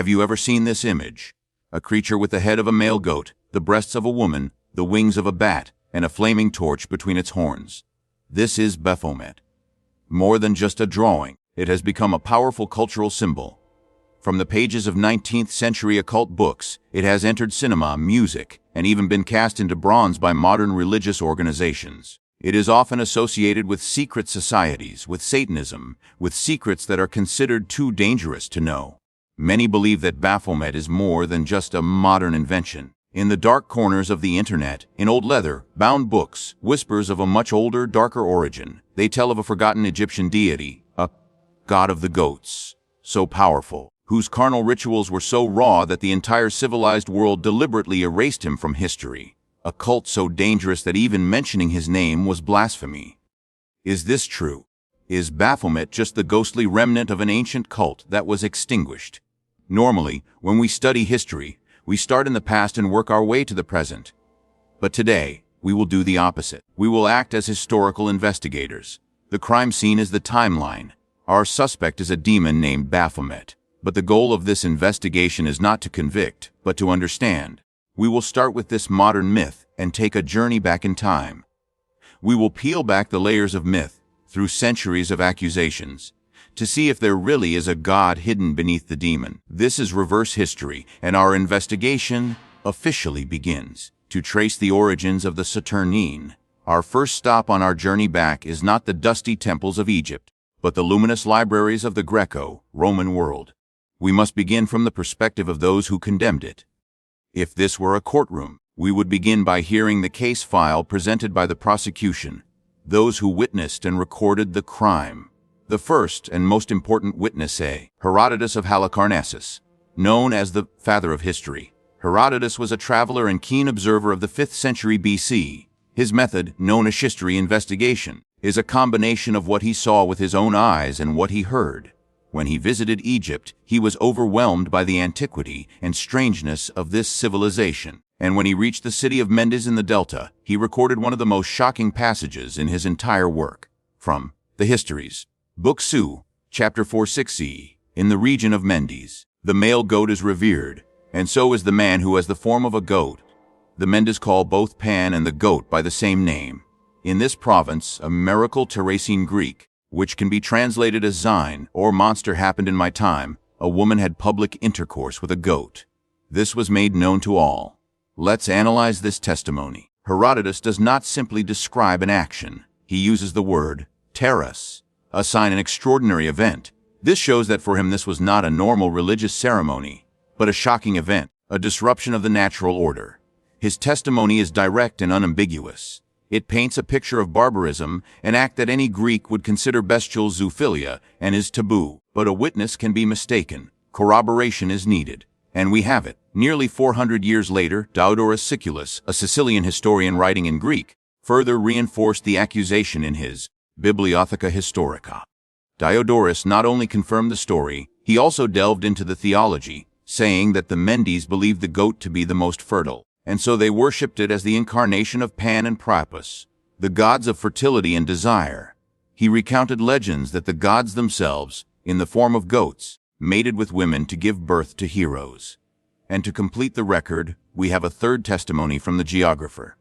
Have you ever seen this image? A creature with the head of a male goat, the breasts of a woman, the wings of a bat, and a flaming torch between its horns. This is Baphomet. More than just a drawing, it has become a powerful cultural symbol. From the pages of 19th century occult books, it has entered cinema, music, and even been cast into bronze by modern religious organizations. It is often associated with secret societies, with Satanism, with secrets that are considered too dangerous to know. Many believe that Baphomet is more than just a modern invention. In the dark corners of the internet, in old leather, bound books, whispers of a much older, darker origin. They tell of a forgotten Egyptian deity, a god of the goats, so powerful, whose carnal rituals were so raw that the entire civilized world deliberately erased him from history. A cult so dangerous that even mentioning his name was blasphemy. Is this true? Is Baphomet just the ghostly remnant of an ancient cult that was extinguished? Normally, when we study history, we start in the past and work our way to the present. But today, we will do the opposite. We will act as historical investigators. The crime scene is the timeline. Our suspect is a demon named Baphomet. But the goal of this investigation is not to convict, but to understand. We will start with this modern myth and take a journey back in time. We will peel back the layers of myth through centuries of accusations to see if there really is a god hidden beneath the demon. This is reverse history, and our investigation officially begins. To trace the origins of the Saturnine, our first stop on our journey back is not the dusty temples of Egypt, but the luminous libraries of the Greco-Roman world. We must begin from the perspective of those who condemned it. If this were a courtroom, we would begin by hearing the case file presented by the prosecution, those who witnessed and recorded the crime. The first and most important witness, Herodotus of Halicarnassus, known as the father of history. Herodotus was a traveler and keen observer of the 5th century BC. His method, known as history investigation, is a combination of what he saw with his own eyes and what he heard. When he visited Egypt, he was overwhelmed by the antiquity and strangeness of this civilization. And when he reached the city of Mendes in the Delta, he recorded one of the most shocking passages in his entire work. From the Histories, Book 2, Chapter 460, in the region of Mendes, the male goat is revered, and so is the man who has the form of a goat. The Mendes call both Pan and the goat by the same name. In this province, a miracle Terracine Greek, which can be translated as Zine or monster, happened in my time. A woman had public intercourse with a goat. This was made known to all. Let's analyze this testimony. Herodotus does not simply describe an action. He uses the word terras, a sign, an extraordinary event. This shows that for him this was not a normal religious ceremony, but a shocking event, a disruption of the natural order. His testimony is direct and unambiguous. It paints a picture of barbarism, an act that any Greek would consider bestial zoophilia and is taboo. But a witness can be mistaken. Corroboration is needed. And we have it. Nearly 400 years later, Diodorus Siculus, a Sicilian historian writing in Greek, further reinforced the accusation in his Bibliotheca Historica. Diodorus not only confirmed the story, he also delved into the theology, saying that the Mendes believed the goat to be the most fertile, and so they worshipped it as the incarnation of Pan and Priapus, the gods of fertility and desire. He recounted legends that the gods themselves, in the form of goats, mated with women to give birth to heroes. And to complete the record, we have a third testimony from the geographer,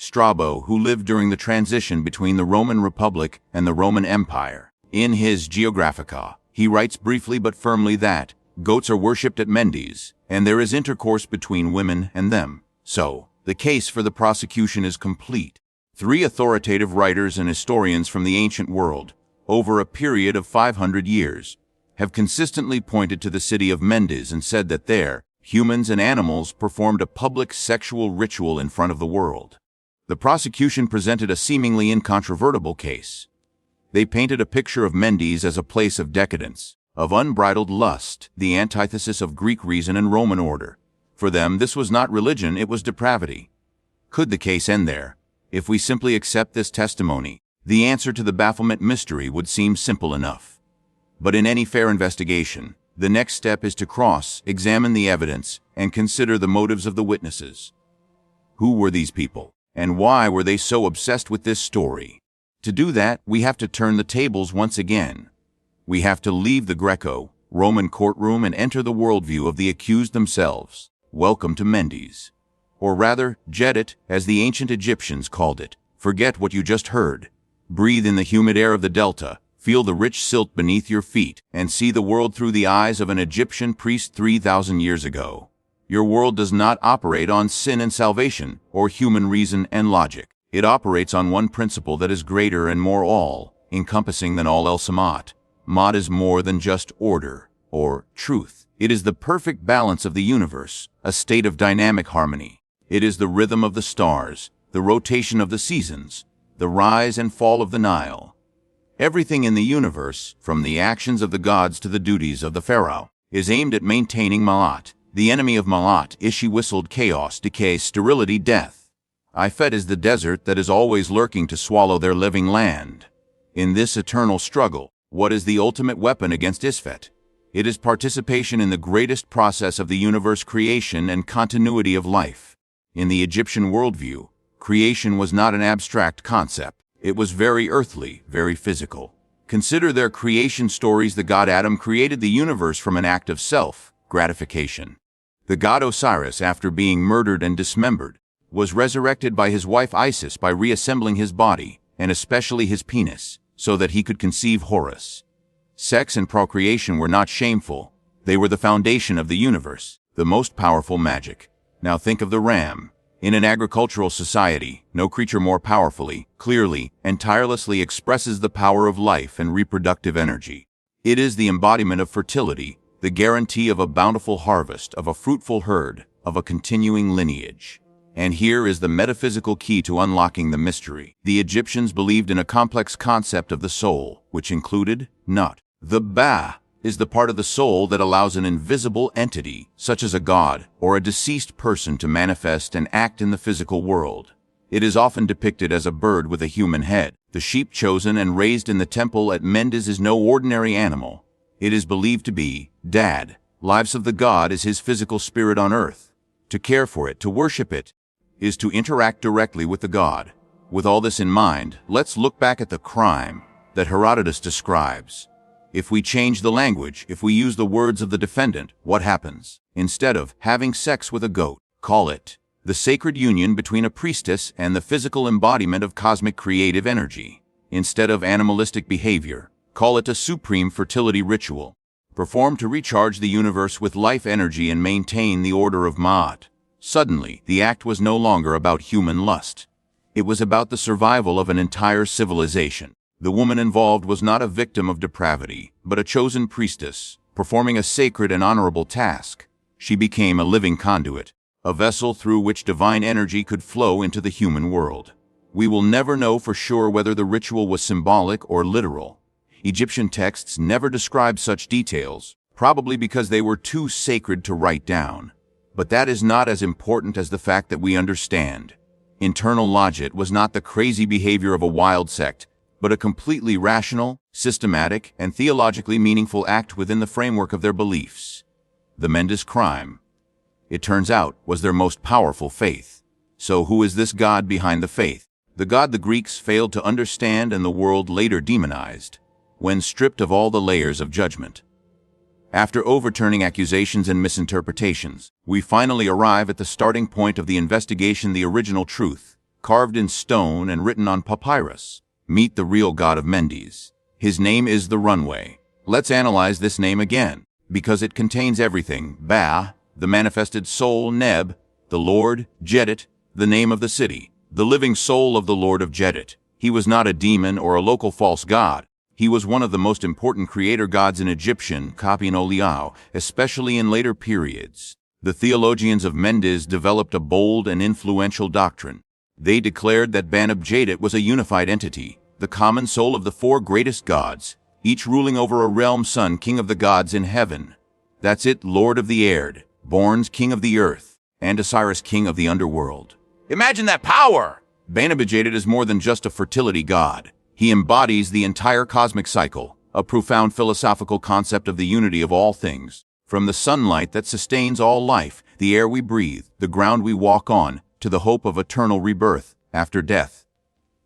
Strabo, who lived during the transition between the Roman Republic and the Roman Empire. In his Geographica, he writes briefly but firmly that goats are worshipped at Mendes, and there is intercourse between women and them. So, the case for the prosecution is complete. 3 authoritative writers and historians from the ancient world, over a period of 500 years, have consistently pointed to the city of Mendes and said that there, humans and animals performed a public sexual ritual in front of the world. The prosecution presented a seemingly incontrovertible case. They painted a picture of Mendes as a place of decadence, of unbridled lust, the antithesis of Greek reason and Roman order. For them, this was not religion, it was depravity. Could the case end there? If we simply accept this testimony, the answer to the Baphomet mystery would seem simple enough. But in any fair investigation, the next step is to cross-examine the evidence and consider the motives of the witnesses. Who were these people, and why were they so obsessed with this story? To do that, we have to turn the tables once again. We have to leave the Greco, Roman courtroom and enter the worldview of the accused themselves. Welcome to Mendes. Or rather, Djedet, as the ancient Egyptians called it. Forget what you just heard. Breathe in the humid air of the delta, feel the rich silt beneath your feet, and see the world through the eyes of an Egyptian priest 3,000 years ago. Your world does not operate on sin and salvation, or human reason and logic. It operates on one principle that is greater and more all-encompassing than all else. Ma'at is more than just order, or truth. It is the perfect balance of the universe, a state of dynamic harmony. It is the rhythm of the stars, the rotation of the seasons, the rise and fall of the Nile. Everything in the universe, from the actions of the gods to the duties of the pharaoh, is aimed at maintaining Ma'at. The enemy of Ma'at, Ishi whistled chaos, decay, sterility, death. Ifet is the desert that is always lurking to swallow their living land. In this eternal struggle, what is the ultimate weapon against Isfet? It is participation in the greatest process of the universe, creation and continuity of life. In the Egyptian worldview, creation was not an abstract concept. It was very earthly, very physical. Consider their creation stories. The god Adam created the universe from an act of self-gratification. The god Osiris, after being murdered and dismembered, was resurrected by his wife Isis by reassembling his body, and especially his penis, so that he could conceive Horus. Sex and procreation were not shameful. They were the foundation of the universe, the most powerful magic. Now think of the ram. In an agricultural society, no creature more powerfully, clearly, and tirelessly expresses the power of life and reproductive energy. It is the embodiment of fertility, the guarantee of a bountiful harvest, of a fruitful herd, of a continuing lineage. And here is the metaphysical key to unlocking the mystery. The Egyptians believed in a complex concept of the soul, which included not. The Ba is the part of the soul that allows an invisible entity, such as a god or a deceased person, to manifest and act in the physical world. It is often depicted as a bird with a human head. The sheep chosen and raised in the temple at Mendes is no ordinary animal. It is believed to be Dad. Lives of the god is his physical spirit on earth. To care for it, to worship it, is to interact directly with the god. With all this in mind, let's look back at the crime that Herodotus describes. If we change the language, if we use the words of the defendant, what happens? Instead of having sex with a goat, call it the sacred union between a priestess and the physical embodiment of cosmic creative energy. Instead of animalistic behavior, call it a supreme fertility ritual, performed to recharge the universe with life energy and maintain the order of Ma'at. Suddenly, the act was no longer about human lust. It was about the survival of an entire civilization. The woman involved was not a victim of depravity, but a chosen priestess, performing a sacred and honorable task. She became a living conduit, a vessel through which divine energy could flow into the human world. We will never know for sure whether the ritual was symbolic or literal. Egyptian texts never describe such details, probably because they were too sacred to write down. But that is not as important as the fact that we understand. Internal logic was not the crazy behavior of a wild sect, but a completely rational, systematic, and theologically meaningful act within the framework of their beliefs. The Mendes crime, it turns out, was their most powerful faith. So who is this god behind the faith? The god the Greeks failed to understand and the world later demonized, when stripped of all the layers of judgment. After overturning accusations and misinterpretations, we finally arrive at the starting point of the investigation, the original truth, carved in stone and written on papyrus. Meet the real god of Mendes. His name is the runway. Let's analyze this name again, because it contains everything. Ba, the manifested soul; Neb, the Lord; Djedet, the name of the city, the living soul of the Lord of Djedet. He was not a demon or a local false god. He was one of the most important creator gods in Egyptian copy and Oliao, especially in later periods. The theologians of Mendes developed a bold and influential doctrine. They declared that Banebdjedet was a unified entity, the common soul of the four greatest gods, each ruling over a realm: Sun, king of the gods in heaven. That's it, Lord of the air; Borns, king of the earth; and Osiris, king of the underworld. Imagine that power! Banebdjedet is more than just a fertility god. He embodies the entire cosmic cycle, a profound philosophical concept of the unity of all things. From the sunlight that sustains all life, the air we breathe, the ground we walk on, to the hope of eternal rebirth after death.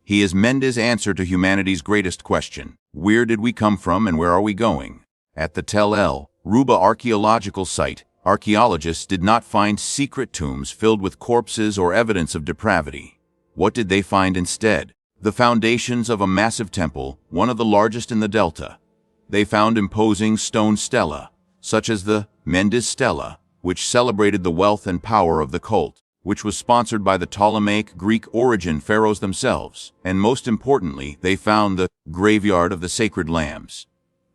He is Mendes' answer to humanity's greatest question: where did we come from and where are we going? At the Tel El, Ruba archaeological site. Archaeologists did not find secret tombs filled with corpses or evidence of depravity. What did they find instead? The foundations of a massive temple, one of the largest in the Delta. They found imposing stone stela, such as the Mendes stela, which celebrated the wealth and power of the cult, which was sponsored by the Ptolemaic Greek origin pharaohs themselves. And most importantly, they found the graveyard of the sacred lambs.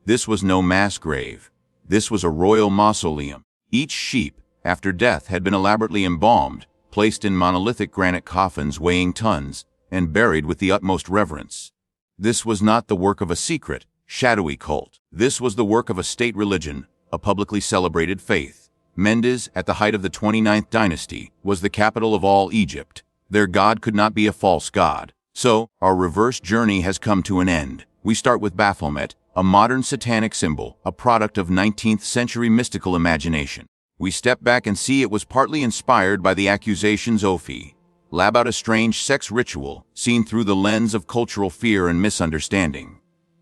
This was no mass grave. This was a royal mausoleum. Each sheep, after death, had been elaborately embalmed, placed in monolithic granite coffins weighing tons, and buried with the utmost reverence. This was not the work of a secret, shadowy cult. This was the work of a state religion, a publicly celebrated faith. Mendes, at the height of the 29th dynasty, was the capital of all Egypt. Their god could not be a false god. So, our reverse journey has come to an end. We start with Baphomet, a modern satanic symbol, a product of 19th century mystical imagination. We step back and see it was partly inspired by the accusations Ophi, lab out a strange sex ritual seen through the lens of cultural fear and misunderstanding.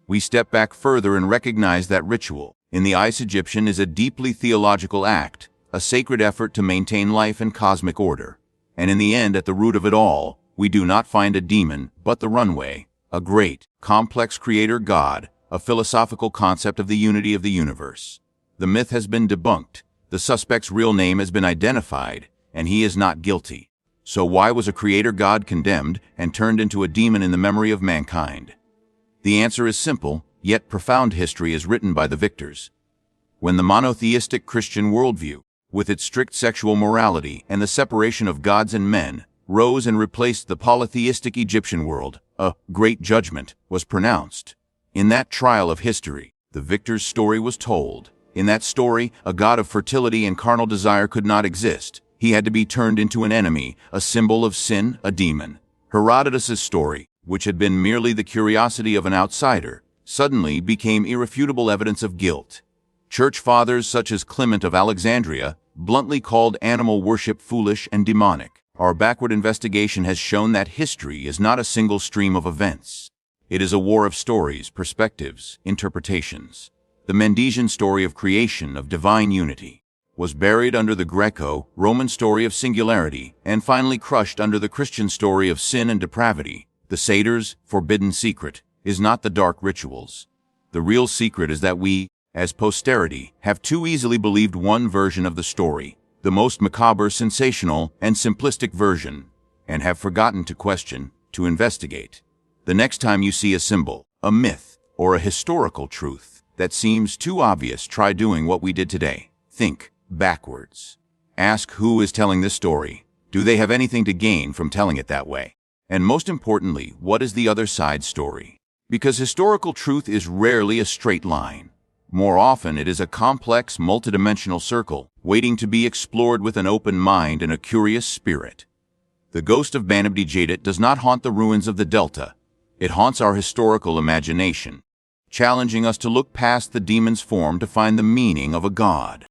We step back further and recognize that ritual, in the eyes Egyptian, is a deeply theological act, a sacred effort to maintain life and cosmic order. And in the end, at the root of it all, we do not find a demon, but the runway, a great, complex creator god, a philosophical concept of the unity of the universe. The myth has been debunked, the suspect's real name has been identified, and he is not guilty. So why was a creator god condemned and turned into a demon in the memory of mankind? The answer is simple, yet profound. History is written by the victors. When the monotheistic Christian worldview, with its strict sexual morality and the separation of gods and men, rose and replaced the polytheistic Egyptian world, a great judgment was pronounced. In that trial of history, the victor's story was told. In that story, a god of fertility and carnal desire could not exist. He had to be turned into an enemy, a symbol of sin, a demon. Herodotus' story, which had been merely the curiosity of an outsider, suddenly became irrefutable evidence of guilt. Church fathers such as Clement of Alexandria bluntly called animal worship foolish and demonic. Our backward investigation has shown that history is not a single stream of events. It is a war of stories, perspectives, interpretations. The Mendesian story of creation, of divine unity, was buried under the Greco-Roman story of singularity, and finally crushed under the Christian story of sin and depravity. The Satyrs' forbidden secret is not the dark rituals. The real secret is that we, as posterity, have too easily believed one version of the story, the most macabre, sensational, and simplistic version, and have forgotten to question, to investigate. The next time you see a symbol, a myth, or a historical truth that seems too obvious, try doing what we did today. Think backwards. Ask who is telling this story. Do they have anything to gain from telling it that way? And most importantly, what is the other side's story? Because historical truth is rarely a straight line. More often, it is a complex, multidimensional circle, waiting to be explored with an open mind and a curious spirit. The ghost of Banebdjedet does not haunt the ruins of the Delta. It haunts our historical imagination, challenging us to look past the demon's form to find the meaning of a god.